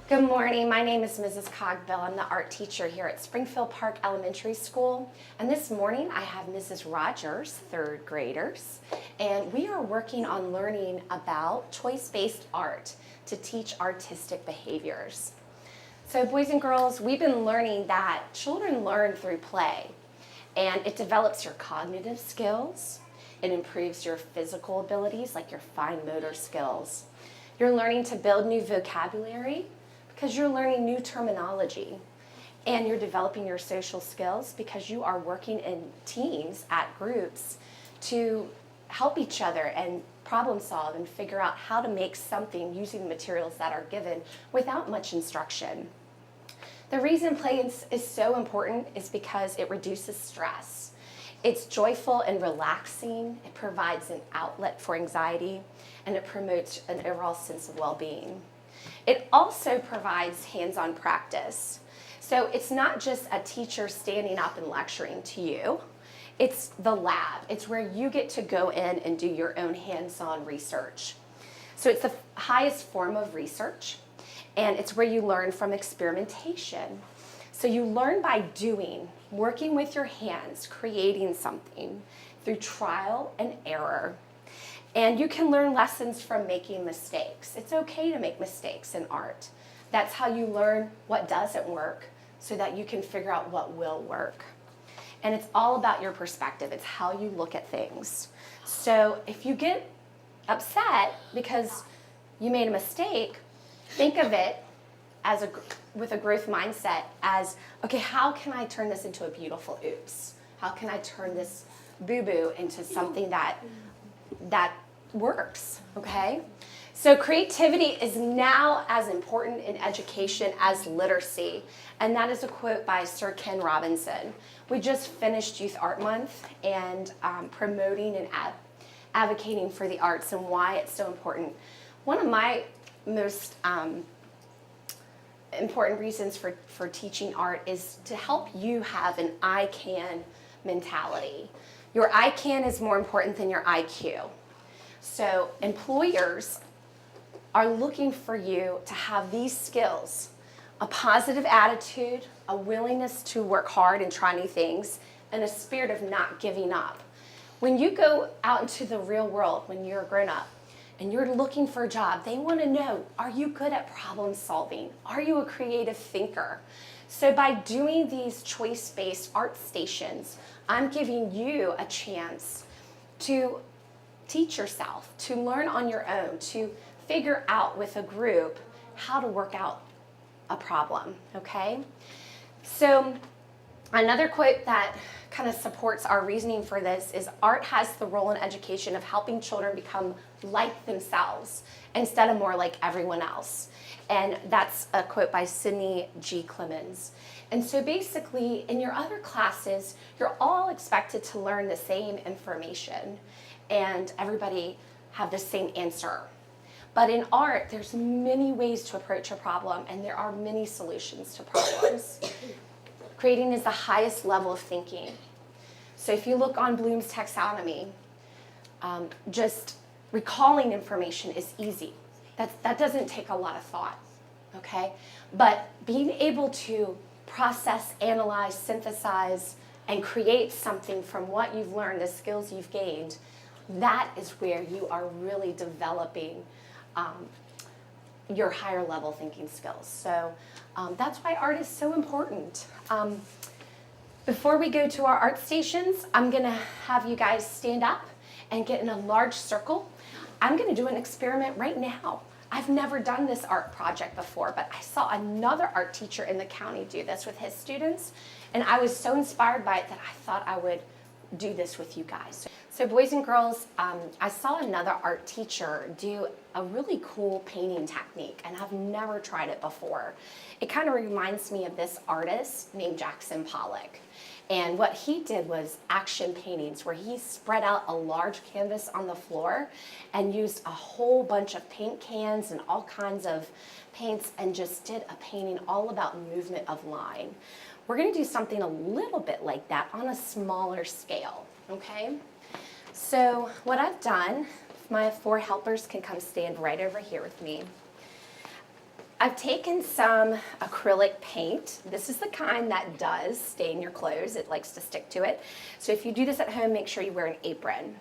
Good morning, my name is Mrs. Cogbill. I'm the art teacher here at Springfield Park Elementary School. And this morning I have Mrs. Rogers, third graders, and we are working on learning about choice-based art to teach artistic behaviors. So boys and girls, we've been learning that children learn through play, and it develops your cognitive skills, it improves your physical abilities like your fine motor skills. You're learning to build new vocabulary, because you're learning new terminology, and you're developing your social skills because you are working in teams at groups to help each other and problem solve and figure out how to make something using the materials that are given without much instruction. The reason play is so important is because it reduces stress. It's joyful and relaxing, it provides an outlet for anxiety, and it promotes an overall sense of well-being. It also provides hands-on practice. So it's not just a teacher standing up and lecturing to you. It's the lab. It's where you get to go in and do your own hands-on research. So it's the highest form of research, and it's where you learn from experimentation. So you learn by doing, working with your hands, creating something through trial and error. And you can learn lessons from making mistakes. It's okay to make mistakes in art. That's how you learn what doesn't work so that you can figure out what will work. And it's all about your perspective. It's how you look at things. So if you get upset because you made a mistake, think of it as with a growth mindset as, okay, how can I turn this into a beautiful oops? How can I turn this boo-boo into something that works, okay? So creativity is now as important in education as literacy, and that is a quote by Sir Ken Robinson. We just finished Youth Art Month and promoting and advocating for the arts and why it's so important. One of my most important reasons for teaching art is to help you have an I can mentality. Your I can is more important than your IQ. So employers are looking for you to have these skills: a positive attitude, a willingness to work hard and try new things, and a spirit of not giving up. When you go out into the real world, when you're a grown-up and you're looking for a job, they want to know, are you good at problem solving? Are you a creative thinker? So by doing these choice-based art stations, I'm giving you a chance to teach yourself, to learn on your own, to figure out with a group how to work out a problem, okay? So another quote that kind of supports our reasoning for this is, art has the role in education of helping children become like themselves instead of more like everyone else. And that's a quote by Sidney G. Clemens. And so basically, in your other classes, you're all expected to learn the same information and everybody have the same answer. But in art, there's many ways to approach a problem, and there are many solutions to problems. Creating is the highest level of thinking. So if you look on Bloom's taxonomy, just recalling information is easy. That doesn't take a lot of thought, okay? But being able to process, analyze, synthesize, and create something from what you've learned, the skills you've gained, that is where you are really developing your higher level thinking skills. So that's why art is so important. Before we go to our art stations, I'm gonna have you guys stand up and get in a large circle. I'm gonna do an experiment right now. I've never done this art project before, but I saw another art teacher in the county do this with his students, and I was so inspired by it that I thought I would do this with you guys. So boys and girls, I saw another art teacher do a really cool painting technique, and I've never tried it before. It kind of reminds me of this artist named Jackson Pollock. And what he did was action paintings, where he spread out a large canvas on the floor and used a whole bunch of paint cans and all kinds of paints and just did a painting all about movement of line. We're gonna do something a little bit like that on a smaller scale, okay? So what I've done, if my 4 helpers can come stand right over here with me. I've taken some acrylic paint. This is the kind that does stain your clothes. It likes to stick to it. So if you do this at home, make sure you wear an apron.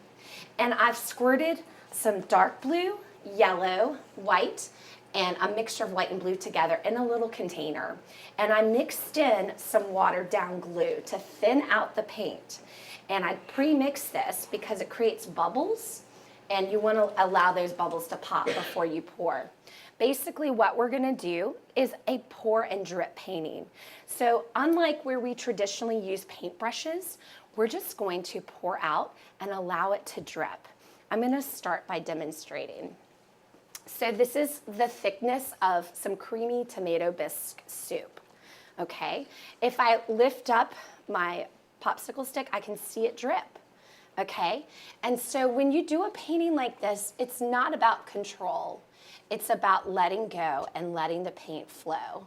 And I've squirted some dark blue, yellow, white, and a mixture of white and blue together in a little container. And I mixed in some watered down glue to thin out the paint. And I pre-mix this because it creates bubbles, and you want to allow those bubbles to pop before you pour. Basically what we're gonna do is a pour and drip painting. So unlike where we traditionally use paintbrushes, we're just going to pour out and allow it to drip. I'm gonna start by demonstrating. So this is the thickness of some creamy tomato bisque soup, okay? If I lift up my popsicle stick, I can see it drip. Okay, and so when you do a painting like this, it's not about control. It's about letting go and letting the paint flow.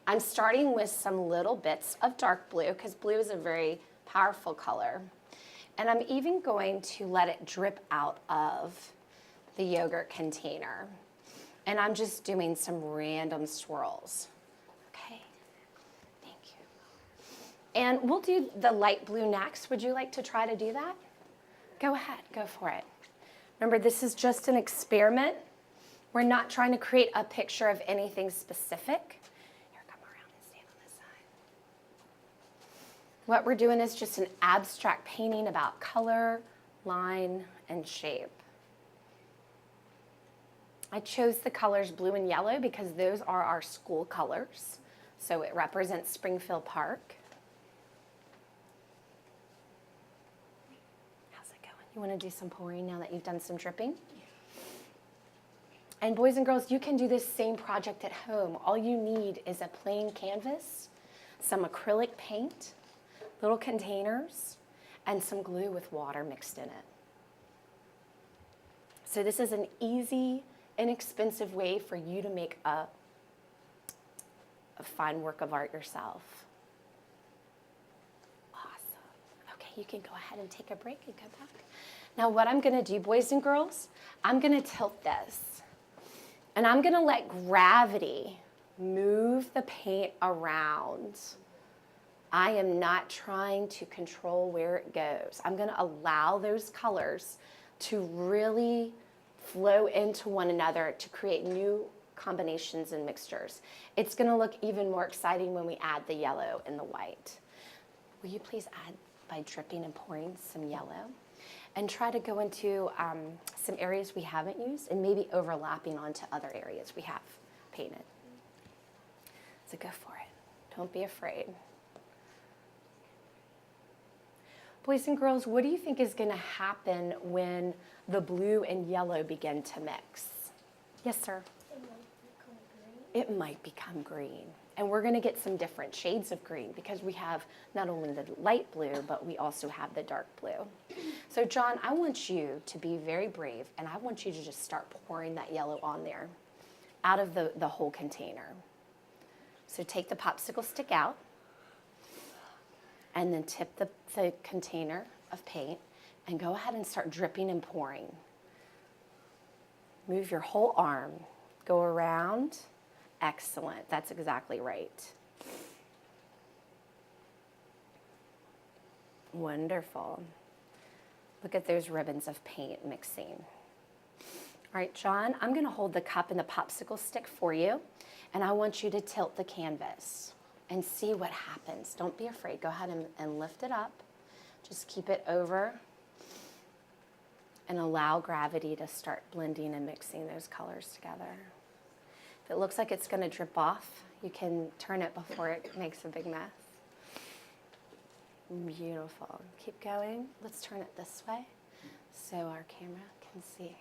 I'm starting with some little bits of dark blue because blue is a very powerful color. And I'm even going to let it drip out of the yogurt container. And I'm just doing some random swirls. Okay, thank you. And we'll do the light blue next. Would you like to try to do that? Go ahead, go for it. Remember, this is just an experiment. We're not trying to create a picture of anything specific. Here, come around and stand on this side. What we're doing is just an abstract painting about color, line, and shape. I chose the colors blue and yellow because those are our school colors. So it represents Springfield Park. You want to do some pouring now that you've done some dripping? And boys and girls, you can do this same project at home. All you need is a plain canvas, some acrylic paint, little containers, and some glue with water mixed in it. So this is an easy, inexpensive way for you to make a fine work of art yourself. You can go ahead and take a break and go back. Now what I'm gonna do, boys and girls, I'm gonna tilt this. And I'm gonna let gravity move the paint around. I am not trying to control where it goes. I'm gonna allow those colors to really flow into one another to create new combinations and mixtures. It's gonna look even more exciting when we add the yellow and the white. Will you please add by dripping and pouring some yellow, and try to go into some areas we haven't used and maybe overlapping onto other areas we have painted. So go for it. Don't be afraid. Boys and girls, what do you think is going to happen when the blue and yellow begin to mix? Yes, sir? It might become green. And we're going to get some different shades of green because we have not only the light blue, but we also have the dark blue. So John, I want you to be very brave, and I want you to just start pouring that yellow on there out of the whole container. So take the popsicle stick out and then tip the container of paint and go ahead and start dripping and pouring. Move your whole arm. Go around. Excellent. That's exactly right. Wonderful. Look at those ribbons of paint mixing. All right, John, I'm going to hold the cup and the popsicle stick for you, and I want you to tilt the canvas and see what happens. Don't be afraid. Go ahead and lift it up. Just keep it over and allow gravity to start blending and mixing those colors together. If it looks like it's going to drip off, you can turn it before it makes a big mess. Beautiful. Keep going. Let's turn it this way so our camera can see.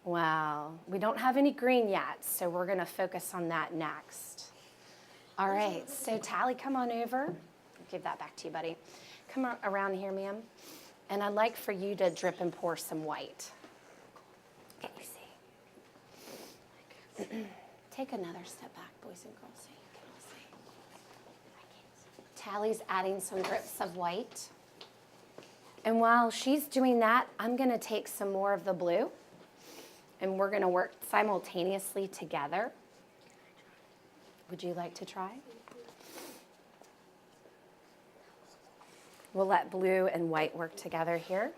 Wow. We don't have any green yet, so we're going to focus on that next. All right. So Tally, come on over. I'll give that back to you, buddy. Come around here, ma'am. And I'd like for you to drip and pour some white. Can you see? Take another step back, boys and girls, so you can all see. Tally's adding some drips of white. And while she's doing that, I'm going to take some more of the blue, and we're going to work simultaneously together Would you like to try? We'll let blue and white work together here.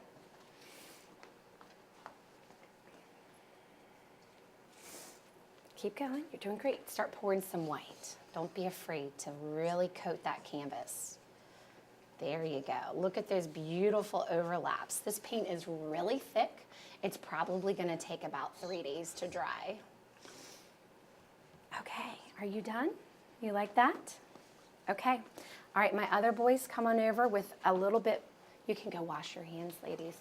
Keep going, you're doing great. Start pouring some white. Don't be afraid to really coat that canvas. There you go. Look at those beautiful overlaps. This paint is really thick. It's probably gonna take about 3 days to dry. Okay, are you done? You like that? Okay. All right, my other boys, come on over with a little bit. You can go wash your hands, ladies.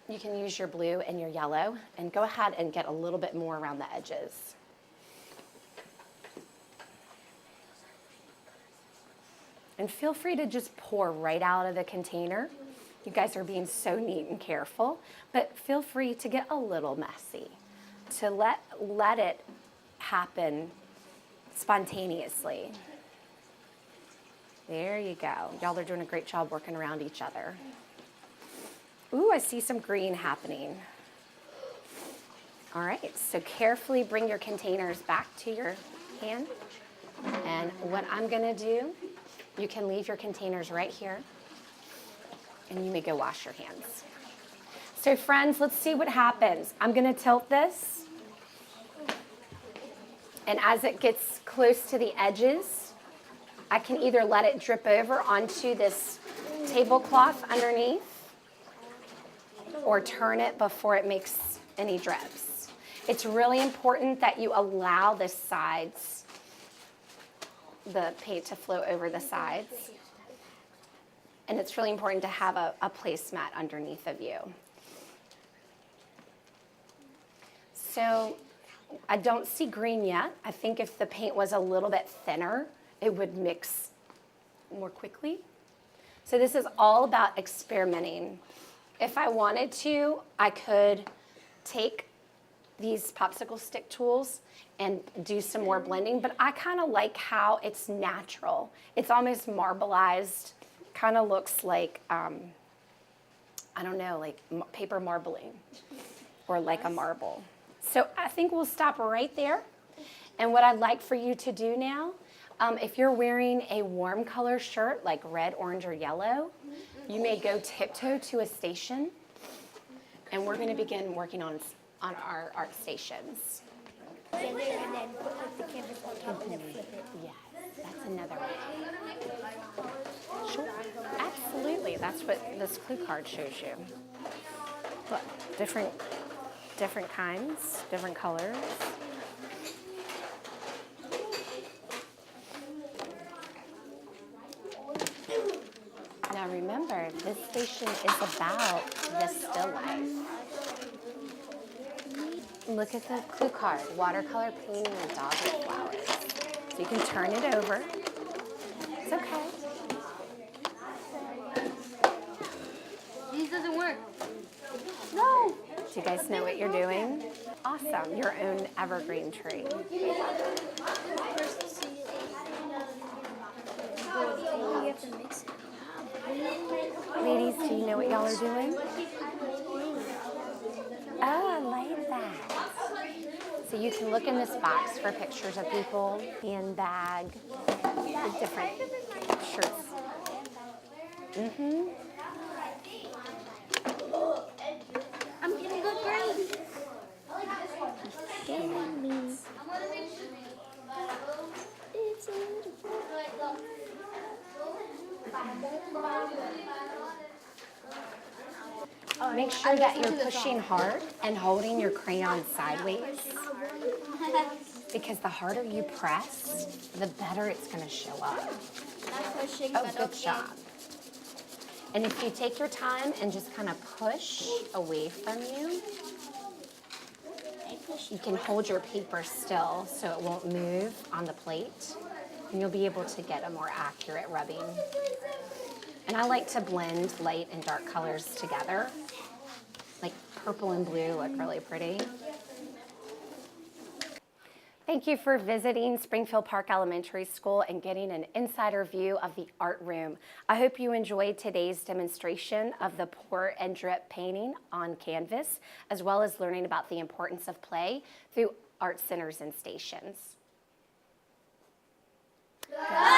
You can use your blue and your yellow and go ahead and get a little bit more around the edges. And feel free to just pour right out of the container. You guys are being so neat and careful, but feel free to get a little messy, to let it happen spontaneously. There you go. Y'all are doing a great job working around each other. Ooh, I see some green happening. All right, so carefully bring your containers back to your hand. And what I'm gonna do, you can leave your containers right here and you may go wash your hands. So friends, let's see what happens. I'm gonna tilt this. And as it gets close to the edges, I can either let it drip over onto this tablecloth underneath or turn it before it makes any drips. It's really important that you allow the sides, the paint to flow over the sides. And it's really important to have a placemat underneath of you. So I don't see green yet. I think if the paint was a little bit thinner, it would mix more quickly. So this is all about experimenting. If I wanted to, I could take these popsicle stick tools and do some more blending, but I kind of like how it's natural. It's almost marbleized, kind of looks like, I don't know, like paper marbling or like a marble. So I think we'll stop right there. And what I'd like for you to do now, if you're wearing a warm color shirt like red, orange, or yellow, you may go tiptoe to a station, and we're going to begin working on our art stations. And then put the canvas on top and then flip it. Yes, that's another way. Sure, absolutely. That's what this clue card shows you. Look, different kinds, different colors. Now remember, this station is about the still life. Look at the clue card, watercolor painting with dogwood flowers. So you can turn it over. It's okay. This doesn't work. No. Do you guys know what you're doing? Awesome, your own evergreen tree. You have to mix it. Ladies, do you know what y'all are doing? Oh, I like that. So you can look in this box for pictures of people, handbag, with different shirts. Mm-hmm. I'm getting good grades. Make sure that you're pushing hard and holding your crayon sideways, because the harder you press, the better it's going to show up. Oh, good job. And if you take your time and just kind of push away from you, you can hold your paper still so it won't move on the plate, and you'll be able to get a more accurate rubbing. And I like to blend light and dark colors together. Like purple and blue look really pretty. Thank you for visiting Springfield Park Elementary School and getting an insider view of the art room. I hope you enjoyed today's demonstration of the pour and drip painting on canvas, as well as learning about the importance of play through art centers and stations. Go